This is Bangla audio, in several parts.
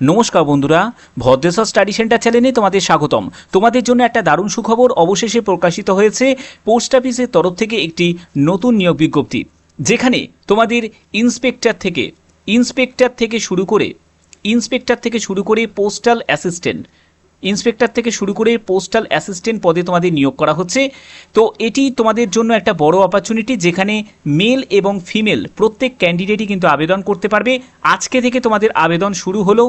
নমস্কার বন্ধুরা, ভদ্রেশ্বর স্টাডি সেন্টার চ্যানেলে তোমাদের স্বাগতম। তোমাদের জন্য একটা দারুণ সুখবর অবশেষে প্রকাশিত হয়েছে পোস্ট অফিসের তরফ থেকে একটি নতুন নিয়োগ বিজ্ঞপ্তি, যেখানে তোমাদের ইন্সপেক্টর থেকে শুরু করে পোস্টাল অ্যাসিস্ট্যান্ট পদে তোমাদের নিয়োগ করা হচ্ছে। তো এটি তোমাদের জন্য একটা বড় অপরচুনিটি, যেখানে মেল এবং ফিমেল প্রত্যেক ক্যান্ডিডেটই কিন্তু আবেদন করতে পারবে। আজকে থেকে তোমাদের আবেদন শুরু হলো,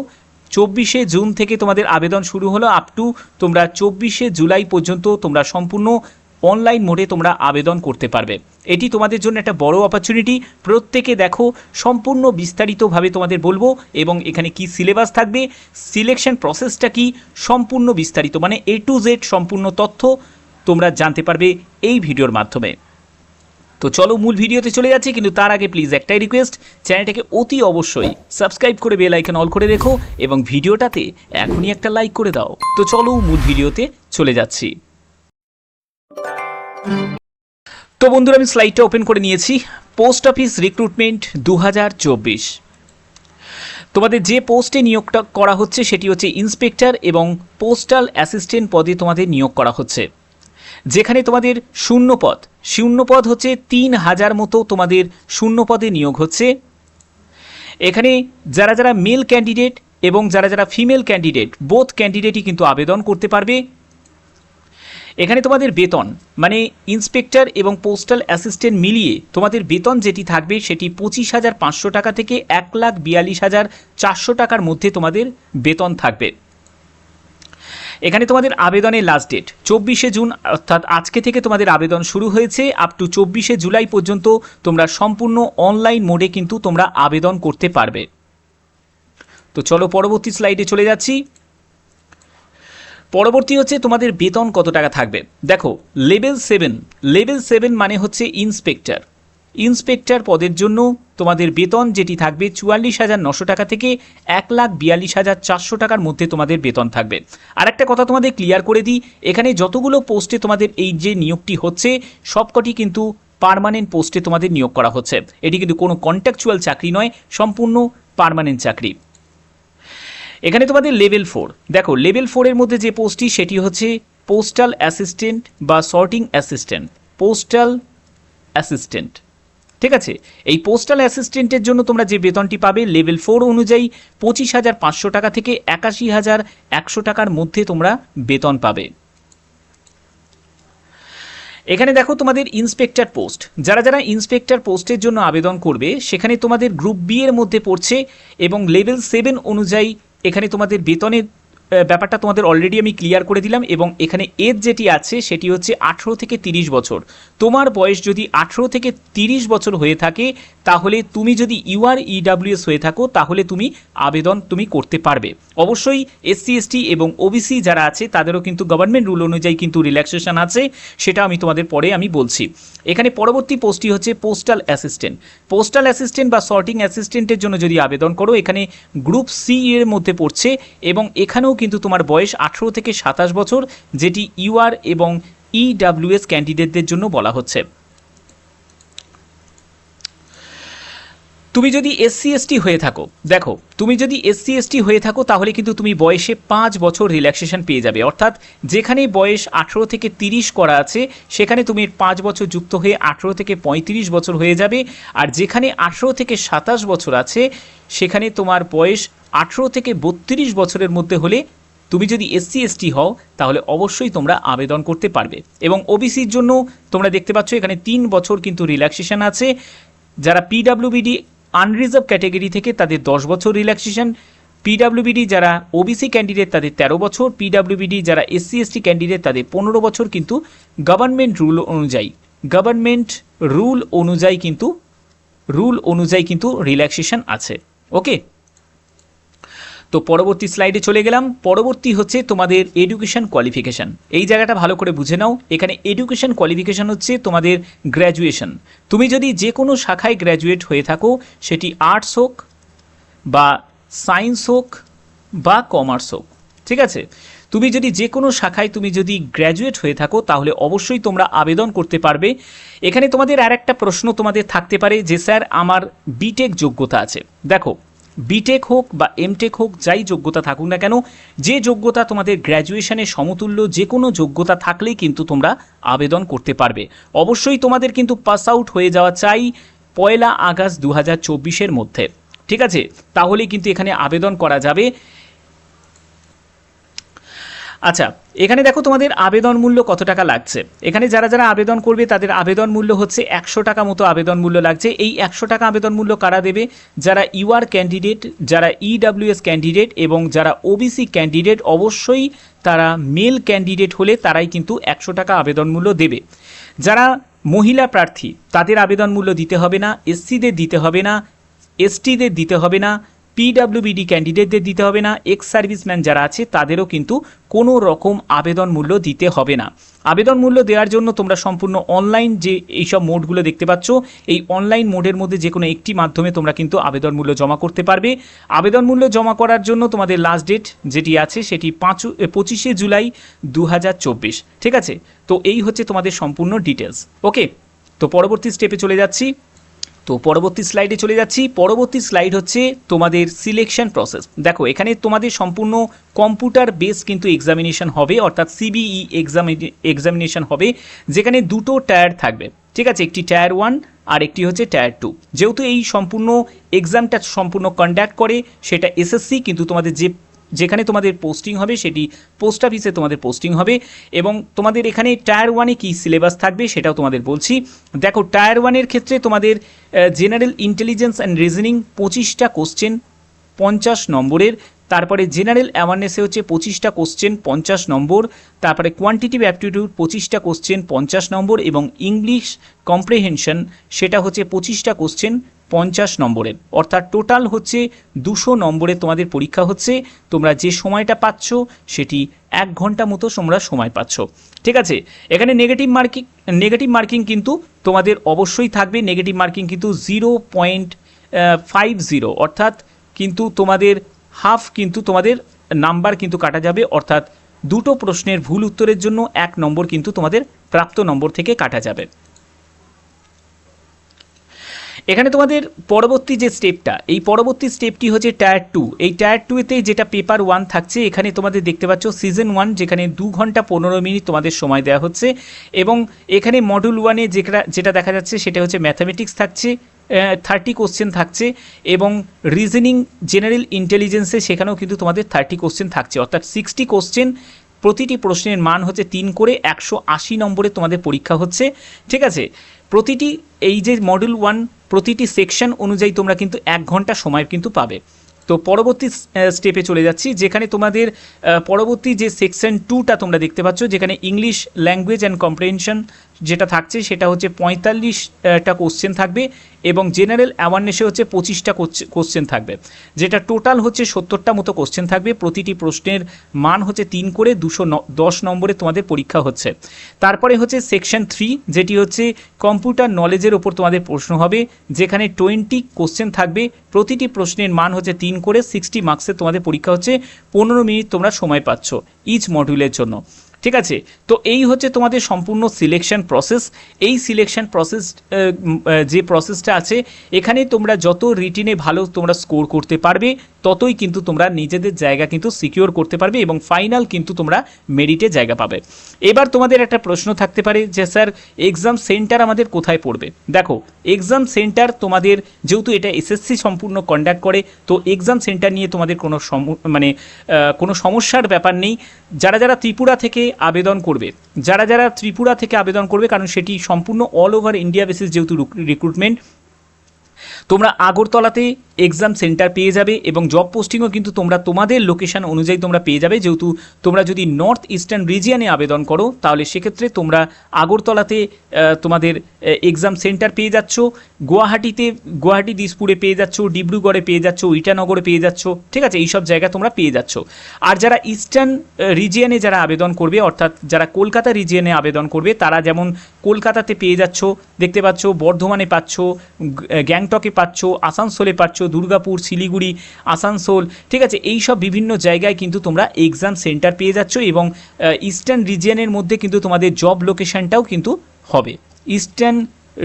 24শে জুন থেকে তোমাদের আবেদন শুরু হলো আপ টু তোমরা 24শে জুলাই পর্যন্ত তোমরা সম্পূর্ণ অনলাইন মোডে তোমরা আবেদন করতে পারবে। এটি তোমাদের জন্য একটা বড় অপরচুনিটি। প্রত্যেকে দেখো, সম্পূর্ণ বিস্তারিতভাবে তোমাদের বলবো, এবং এখানে কি সিলেবাস থাকবে, সিলেকশন প্রসেসটা কি, সম্পূর্ণ বিস্তারিত মানে A to Z সম্পূর্ণ তথ্য তোমরা জানতে পারবে এই ভিডিওর মাধ্যমে। তো চলো মূল ভিডিওতে চলে যাচ্ছি, কিন্তু তার আগে প্লিজ একটাই রিকোয়েস্ট, চ্যানেলটাকে অতি অবশ্যই সাবস্ক্রাইব করে বেল আইকন অল করে রেখো এবং ভিডিওটাতে এখনই একটা লাইক করে দাও। তো চলো মূল ভিডিওতে চলে যাচ্ছি। তো বন্ধুরা, আমি স্লাইডটা ওপেন করে নিয়েছি। পোস্ট অফিস রিক্রুটমেন্ট 2024, তোমাদের যে পোস্টে নিয়োগটা করা হচ্ছে সেটি হচ্ছে ইন্সপেক্টর এবং পোস্টাল অ্যাসিস্ট্যান্ট পদে তোমাদের নিয়োগ করা হচ্ছে, যেখানে তোমাদের শূন্যপদ হচ্ছে 3000 মতো তোমাদের শূন্যপদে নিয়োগ হচ্ছে। এখানে যারা মেল ক্যান্ডিডেট এবং যারা ফিমেল ক্যান্ডিডেট, বোথ ক্যান্ডিডেটই কিন্তু আবেদন করতে পারবে। এখানে তোমাদের বেতন মানে ইন্সপেক্টর এবং পোস্টাল অ্যাসিস্ট্যান্ট মিলিয়ে তোমাদের বেতন যেটি থাকবে সেটি 25,500 টাকা থেকে 1,42,400 টাকার মধ্যে তোমাদের বেতন থাকবে। এখানে তোমাদের আবেদনের লাস্ট ডেট 24শে জুন, অর্থাৎ আজকে থেকে তোমাদের আবেদন শুরু হয়েছে আপ টু 24শে জুলাই পর্যন্ত তোমরা সম্পূর্ণ অনলাইন মোডে কিন্তু তোমরা আবেদন করতে পারবে। তো চলো পরবর্তী স্লাইডে চলে যাচ্ছি। পরবর্তী হচ্ছে তোমাদের বেতন কত টাকা থাকবে। দেখো, লেভেল 7 মানে হচ্ছে ইন্সপেক্টর পদের জন্য তোমাদের বেতন যেটি থাকবে 44,900 টাকা থেকে 1,42,400 টাকার মধ্যে তোমাদের বেতন থাকবে। আর একটা কথা তোমাদের ক্লিয়ার করে দিই, এখানে যতগুলো পোস্টে তোমাদের এই যে নিয়োগটি হচ্ছে সবকটি কিন্তু পার্মানেন্ট পোস্টে তোমাদের নিয়োগ করা হচ্ছে। এটি কিন্তু কোনো কন্ট্রাকচুয়াল চাকরি নয়, সম্পূর্ণ পার্মানেন্ট চাকরি। এখানে তোমাদের লেভেল 4, দেখো লেভেল 4 এর মধ্যে যে পোস্টটি সেটি হচ্ছে পোস্টাল অ্যাসিস্ট্যান্ট বা সর্টিং অ্যাসিস্ট্যান্ট। ঠিক আছে, এই পোস্টাল অ্যাসিস্ট্যান্টের জন্য তোমরা যে বেতনটি পাবে লেভেল 4 অনুযায়ী 25,500 টাকা থেকে 81,100 টাকার মধ্যে তোমরা বেতন পাবে। এখানে দেখো তোমাদের ইন্সপেক্টর পোস্ট, যারা ইন্সপেক্টর পোস্টের জন্য আবেদন করবে সেখানে তোমাদের গ্রুপ বি এর মধ্যে পড়ছে, এবং লেভেল 7 অনুযায়ী এখানে তোমাদের বেতনের ব্যাপারটা তোমাদের অলরেডি আমি ক্লিয়ার করে দিলাম। এবং এখানে এজ যেটি আছে সেটি হচ্ছে 18 থেকে 30 বছর। তোমার বয়স যদি 18 থেকে 30 বছর হয়ে থাকে, তাহলে তুমি যদি UR/EWS হয়ে থাকো তাহলে তুমি আবেদন করতে পারবে। অবশ্যই SC ST এবং OBC যারা আছে তাদেরও কিন্তু গভর্নমেন্ট রুল অনুযায়ী কিন্তু রিল্যাক্সেশন আছে, সেটা আমি তোমাদের পরে আমি বলছি। এখানে পরবর্তী পোস্টটি হচ্ছে পোস্টাল অ্যাসিস্ট্যান্ট বা সর্টিং অ্যাসিস্ট্যান্টের জন্য যদি আবেদন করো, এখানে গ্রুপ সি এর মধ্যে পড়ছে, এবং এখানেও কিন্তু তোমার বয়স 18 থেকে 27 বছর, যেটি UR এবং EWS ক্যান্ডিডেটদের জন্য বলা হচ্ছে। তুমি যদি SC ST হয়ে থাকো, দেখো তুমি যদি SC ST হয়ে থাকো তাহলে কিন্তু তুমি বয়সে 5 বছর রিল্যাক্সেশন পেয়ে যাবে। অর্থাৎ যেখানে বয়স 18 থেকে 30 করা আছে সেখানে তুমি 5 বছর যুক্ত হয়ে 18 থেকে 35 বছর হয়ে যাবে। আর যেখানে 18 থেকে 27 বছর আছে সেখানে তোমার বয়স 18 থেকে 32 বছরের মধ্যে হলে, তুমি যদি SC ST হও তাহলে অবশ্যই তোমরা আবেদন করতে পারবে। এবং OBCর জন্য তোমরা দেখতে পাচ্ছ এখানে 3 বছর কিন্তু রিল্যাক্সেশন আছে। যারা PWBD আনরিজার্ভ ক্যাটাগরি থেকে তাদের 10 বছর রিল্যাক্সেশন, PWBD যারা OBC ক্যান্ডিডেট তাদের 13 বছর, PWBD যারা SC ST ক্যান্ডিডেট তাদের 15 বছর কিন্তু গভর্নমেন্ট রুল অনুযায়ী কিন্তু রিল্যাক্সেশন আছে। ওকে, তো পরবর্তী স্লাইডে চলে গেলাম। পরবর্তী হচ্ছে তোমাদের এডুকেশন কোয়ালিফিকেশান। এই জায়গাটা ভালো করে বুঝে নাও। এখানে এডুকেশন কোয়ালিফিকেশান হচ্ছে তোমাদের গ্র্যাজুয়েশন। তুমি যদি যে কোনো শাখায় গ্র্যাজুয়েট হয়ে থাকো, সেটি আর্টস হোক বা সায়েন্স হোক বা কমার্স হোক, ঠিক আছে, তুমি যদি যে কোনো শাখায় তুমি যদি গ্র্যাজুয়েট হয়ে থাকো তাহলে অবশ্যই তোমরা আবেদন করতে পারবে। এখানে তোমাদের আর একটা প্রশ্ন তোমাদের থাকতে পারে যে স্যার আমার বিটেক যোগ্যতা আছে। দেখো, বিটেক হোক বা এমটেক হোক, যাই যোগ্যতা থাকুক না কেন, যে যোগ্যতা তোমাদের গ্র্যাজুয়েশনের সমতুল্য যে কোনো যোগ্যতা থাকলেই কিন্তু তোমরা আবেদন করতে পারবে। অবশ্যই তোমাদের কিন্তু পাস আউট হয়ে যাওয়া চাই 1 আগস্ট 2024 মধ্যে, ঠিক আছে? তাহলেই কিন্তু এখানে আবেদন করা যাবে। আচ্ছা, এখানে দেখো তোমাদের আবেদন মূল্য কত টাকা লাগছে। এখানে যারা যারা আবেদন করবে তাদের আবেদন মূল্য হচ্ছে 100 টাকা মতো আবেদন মূল্য লাগছে। এই 100 টাকা আবেদন মূল্য কারা দেবে? যারা ইউআর ক্যান্ডিডেট, যারা ইডাব্লিউএস ক্যান্ডিডেট এবং যারা ওবিসি ক্যান্ডিডেট, অবশ্যই তারা মেল ক্যান্ডিডেট হলে তারাই কিন্তু 100 টাকা আবেদন মূল্য দেবে। যারা মহিলা প্রার্থী তাদের আবেদন মূল্য দিতে হবে না, এসসিদের দিতে হবে না, এসটিদের দিতে হবে না, পিডাব্লিউবিডি ক্যান্ডিডেটদের দিতে হবে না, এক্স সার্ভিসম্যান যারা আছে তাদেরও কিন্তু কোনো রকম আবেদন মূল্য দিতে হবে না। আবেদন মূল্য দেওয়ার জন্য তোমরা সম্পূর্ণ অনলাইন যে এইসব মোডগুলো দেখতে পাচ্ছ, এই অনলাইন মোডের মধ্যে যে কোনো একটি মাধ্যমে তোমরা কিন্তু আবেদন মূল্য জমা করতে পারবে। আবেদন মূল্য জমা করার জন্য তোমাদের লাস্ট ডেট যেটি আছে সেটি 25শে জুলাই 2024, ঠিক আছে? তো এই হচ্ছে তোমাদের সম্পূর্ণ ডিটেলস। ওকে, তো পরবর্তী স্টেপে চলে যাচ্ছি। তো পরবর্তী স্লাইডে চলে যাচ্ছি। পরবর্তী স্লাইড হচ্ছে তোমাদের সিলেকশন প্রসেস। দেখো এখানে তোমাদের সম্পূর্ণ কম্পিউটার বেস কিন্তু এক্সামিনেশন হবে, অর্থাৎ সিবিই এক্সামিনেশন হবে, যেখানে দুটো টায়ার থাকবে, ঠিক আছে? একটি টায়ার 1 আর একটি হচ্ছে টায়ার 2। যেহেতু এই সম্পূর্ণ এক্সামটা সম্পূর্ণ কন্ডাক্ট করে সেটা এসএসসি, কিন্তু তোমাদের যেখানে তোমাদের পোস্টিং হবে সেটি পোস্ট অফিসে তোমাদের পোস্টিং হবে। এবং তোমাদের এখানে টায়ার 1-এ কী সিলেবাস থাকবে সেটাও তোমাদের বলছি। দেখো টায়ার 1-এর ক্ষেত্রে তোমাদের জেনারেল ইন্টেলিজেন্স অ্যান্ড রিজনিং 25টা কোশ্চেন 50 নম্বরের, তারপরে জেনারেল অ্যাওয়ারনেসে হচ্ছে 25টা কোশ্চেন 50 নম্বর, তারপরে কোয়ান্টিটিভ অ্যাপটিটিউড 25টা কোশ্চেন 50 নম্বর, এবং ইংলিশ কম্প্রিহেনশন সেটা হচ্ছে 25টা কোশ্চেন 50 নম্বরের, অর্থাৎ টোটাল হচ্ছে 200 নম্বরে তোমাদের পরীক্ষা হচ্ছে। তোমরা যে সময়টা পাচ্ছ সেটি 1 ঘন্টা মতো তোমরা সময় পাচ্ছ, ঠিক আছে? এখানে নেগেটিভ মার্কিং কিন্তু তোমাদের অবশ্যই থাকবে। নেগেটিভ মার্কিং কিন্তু 0.50, অর্থাৎ কিন্তু তোমাদের হাফ কিন্তু তোমাদের নাম্বার কিন্তু কাটা যাবে, অর্থাৎ দুটো প্রশ্নের ভুল উত্তরের জন্য 1 নম্বর কিন্তু তোমাদের প্রাপ্ত নম্বর থেকে কাটা যাবে। এখানে তোমাদের পরবর্তী যে স্টেপটা, এই পরবর্তী স্টেপটি হচ্ছে টায়ার 2। এই টায়ার 2-তে যেটা পেপার 1 থাকছে, এখানে তোমাদের দেখতে পাচ্ছ সিজন 1, যেখানে 2 ঘন্টা 15 মিনিট তোমাদের সময় দেওয়া হচ্ছে। এবং এখানে মডিউল 1-এ যেটা দেখা যাচ্ছে সেটা হচ্ছে ম্যাথামেটিক্স থাকছে, 30 কোশ্চেন থাকছে, এবং রিজনিং জেনারেল ইন্টেলিজেন্সে সেখানেও কিন্তু তোমাদের 30 কোশ্চেন থাকছে, অর্থাৎ 60 কোশ্চেন। প্রতিটি প্রশ্নের মান হচ্ছে 3 করে, 180 নম্বরে তোমাদের পরীক্ষা হচ্ছে, ঠিক আছে? প্রতিটি এই যে মডিউল 1 প্রতিটি সেকশন অনুযায়ী তোমরা কিন্তু 1 ঘন্টা সময় কিন্তু পাবে। তো পরবর্তী স্টেপে চলে যাচ্ছি, যেখানে তোমাদের পরবর্তী যে সেকশন 2টা তোমরা দেখতে পাচ্ছ, যেখানে ইংলিশ ল্যাঙ্গুয়েজ অ্যান্ড কম্প্রিহেনশন যেটা থাকছে সেটা হচ্ছে 45টা কোশ্চেন থাকবে, এবং জেনারেল অ্যাওয়ারনেসে হচ্ছে 25টা কোশ্চেন থাকবে, যেটা টোটাল হচ্ছে 70টা মতো কোশ্চেন থাকবে। প্রতিটি প্রশ্নের মান হচ্ছে 3 করে, 210 নম্বরে তোমাদের পরীক্ষা হচ্ছে। তারপরে হচ্ছে সেকশন 3, যেটি হচ্ছে কম্পিউটার নলেজের ওপর তোমাদের প্রশ্ন হবে, যেখানে 20 কোশ্চেন থাকবে। প্রতিটি প্রশ্নের মান হচ্ছে 3 করে, 60 মার্কসে তোমাদের পরীক্ষা হচ্ছে। 15 মিনিট তোমরা সময় পাচ্ছ ইচ মডিউলের জন্য, ঠিক আছে? তো এই হচ্ছে তোমাদের সম্পূর্ণ সিলেকশন প্রসেস। এই সিলেকশন প্রসেস যে প্রসেসটা আছে, এখানে তোমরা যত রিটিনে ভালো তোমরা স্কোর করতে পারবে, ততই কিন্তু তোমরা নিজেদের জায়গা কিন্তু সিকিওর করতে পারবে, এবং ফাইনাল কিন্তু তোমরা মেরিটে জায়গা পাবে। এবার তোমাদের একটা প্রশ্ন থাকতে পারে যে স্যার এক্সাম সেন্টার আমাদের কোথায় পড়বে? দেখো এক্সাম সেন্টার তোমাদের, যেহেতু এটা এসএসসি সম্পূর্ণ কন্ডাক্ট করে, তো এক্সাম সেন্টার নিয়ে তোমাদের কোনো সমস্যার ব্যাপার নেই। যারা যারা ত্রিপুরা থেকে আবেদন করবে, কারণ সেটি সম্পূর্ণ অল ওভার ইন্ডিয়া বেসিস যেহেতু রিক্রুটমেন্ট, তোমরা আগরতলাতে এক্সাম সেন্টার পেয়ে যাবে, এবং জব পোস্টিংও কিন্তু তোমরা তোমাদের লোকেশন অনুযায়ী তোমরা পেয়ে যাবে। যেহেতু তোমরা যদি নর্থ ইস্টার্ন রিজিয়নে আবেদন করো, তাহলে সেক্ষেত্রে তোমরা আগরতলাতে তোমাদের এক্সাম সেন্টার পেয়ে যাচ্ছ, গুয়াহাটি দিসপুরে পেয়ে যাচ্ছ, ডিব্রুগড়ে পেয়ে যাচ্ছ, ইটানগরে পেয়ে যাচ্ছ, ঠিক আছে? এইসব জায়গা তোমরা পেয়ে যাচ্ছ। আর যারা ইস্টার্ন রিজিয়নে যারা আবেদন করবে, অর্থাৎ যারা কলকাতা রিজিয়নে আবেদন করবে, তারা যেমন কলকাতাতে পেয়ে যাচ্ছ, দেখতে পাচ্ছ, বর্ধমানে পাচ্ছ, গ্যাংটকে পাচ্ছ, আসানসোলে পাচ্ছ, দুর্গাপুর, শিলিগুড়ি, আসানসোল, ঠিক আছে? এই সব বিভিন্ন জায়গায় কিন্তু তোমরা এক্সাম সেন্টার পেয়ে যাচ্ছ, এবং ইস্টার্ন রিজিয়নের মধ্যে কিন্তু তোমাদের জব লোকেশনটাও কিন্তু হবে। ইস্টার্ন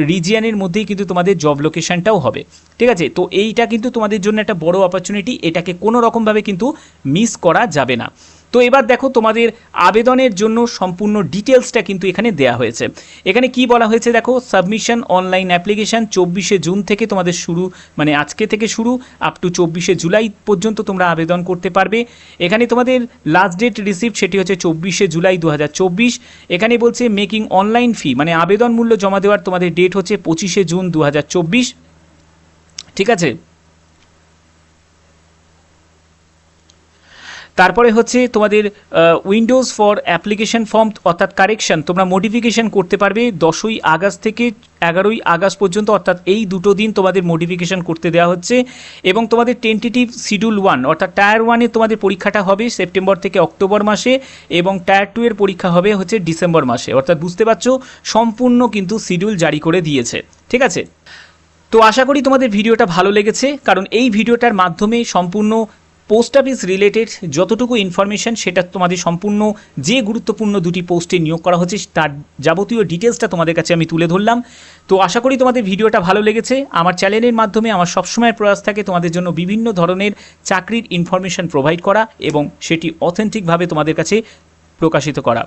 রিজিয়নের মধ্যেই কিন্তু তোমাদের জব লোকেশনটাও হবে, ঠিক আছে। তো এইটা কিন্তু তোমাদের জন্য একটা বড় অপরচুনিটি, এটাকে কোনো রকমভাবে কিন্তু মিস করা যাবে না। তো এবার দেখো তোমাদের আবেদনের জন্য সম্পূর্ণ ডিটেলসটা কিন্তু এখানে দেয়া হয়েছে। এখানে কি বলা হয়েছে দেখো, সাবমিশন অনলাইন অ্যাপ্লিকেশান 24শে জুন থেকে তোমাদের শুরু, মানে আজকে থেকে শুরু আপ টু 24শে জুলাই পর্যন্ত তোমরা আবেদন করতে পারবে। এখানে তোমাদের লাস্ট ডেট রিসিপ্ট সেটি হচ্ছে 24শে জুলাই 2024। এখানে বলছে মেকিং অনলাইন ফি, মানে আবেদন মূল্য জমা দেওয়ার তোমাদের ডেট হচ্ছে 25শে জুন 2024, ঠিক আছে। তারপরে হচ্ছে তোমাদের উইন্ডোজ ফর অ্যাপ্লিকেশন ফর্ম অর্থাৎ কারেকশন তোমরা মডিফিকেশন করতে পারবে 10ই আগস্ট থেকে 11ই আগস্ট পর্যন্ত, অর্থাৎ এই দুটো দিন তোমাদের মডিফিকেশন করতে দেওয়া হচ্ছে। এবং তোমাদের টেন্টেটিভ শিডিউল 1 অর্থাৎ টায়ার 1-এ তোমাদের পরীক্ষাটা হবে সেপ্টেম্বর থেকে অক্টোবর মাসে, এবং টায়ার 2 এর পরীক্ষা হবে হচ্ছে ডিসেম্বর মাসে, অর্থাৎ বুঝতে পারছো সম্পূর্ণ কিন্তু শিডিউল জারি করে দিয়েছে, ঠিক আছে। তো আশা করি তোমাদের ভিডিওটা ভালো লেগেছে, কারণ এই ভিডিওটার মাধ্যমে সম্পূর্ণ পোস্ট অফিস রিলেটেড যতটুকু ইনফরমেশান সেটা তোমাদের সম্পূর্ণ যে গুরুত্বপূর্ণ দুটি পোস্টে নিয়োগ করা হচ্ছে তার যাবতীয় ডিটেলসটা তোমাদের কাছে আমি তুলে ধরলাম। তো আশা করি তোমাদের ভিডিওটা ভালো লেগেছে। আমার চ্যানেলের মাধ্যমে আমার সবসময় প্রয়াস থাকে তোমাদের জন্য বিভিন্ন ধরনের চাকরির ইনফরমেশান প্রোভাইড করা এবং সেটি অথেন্টিকভাবে তোমাদের কাছে প্রকাশিত করা।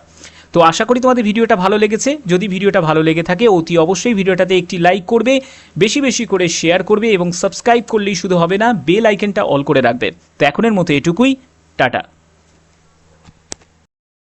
তো আশা করি তোমাদের ভিডিওটা ভালো লেগেছে। যদি ভিডিওটা ভালো লেগে থাকে অতি অবশ্যই ভিডিওটাতে একটি লাইক করবে, বেশি বেশি করে শেয়ার করবে এবং সাবস্ক্রাইব করলেই শুধু হবে না, বেল আইকনটা অল করে রাখবে। তো এখনের মতো এটুকুই, টাটা।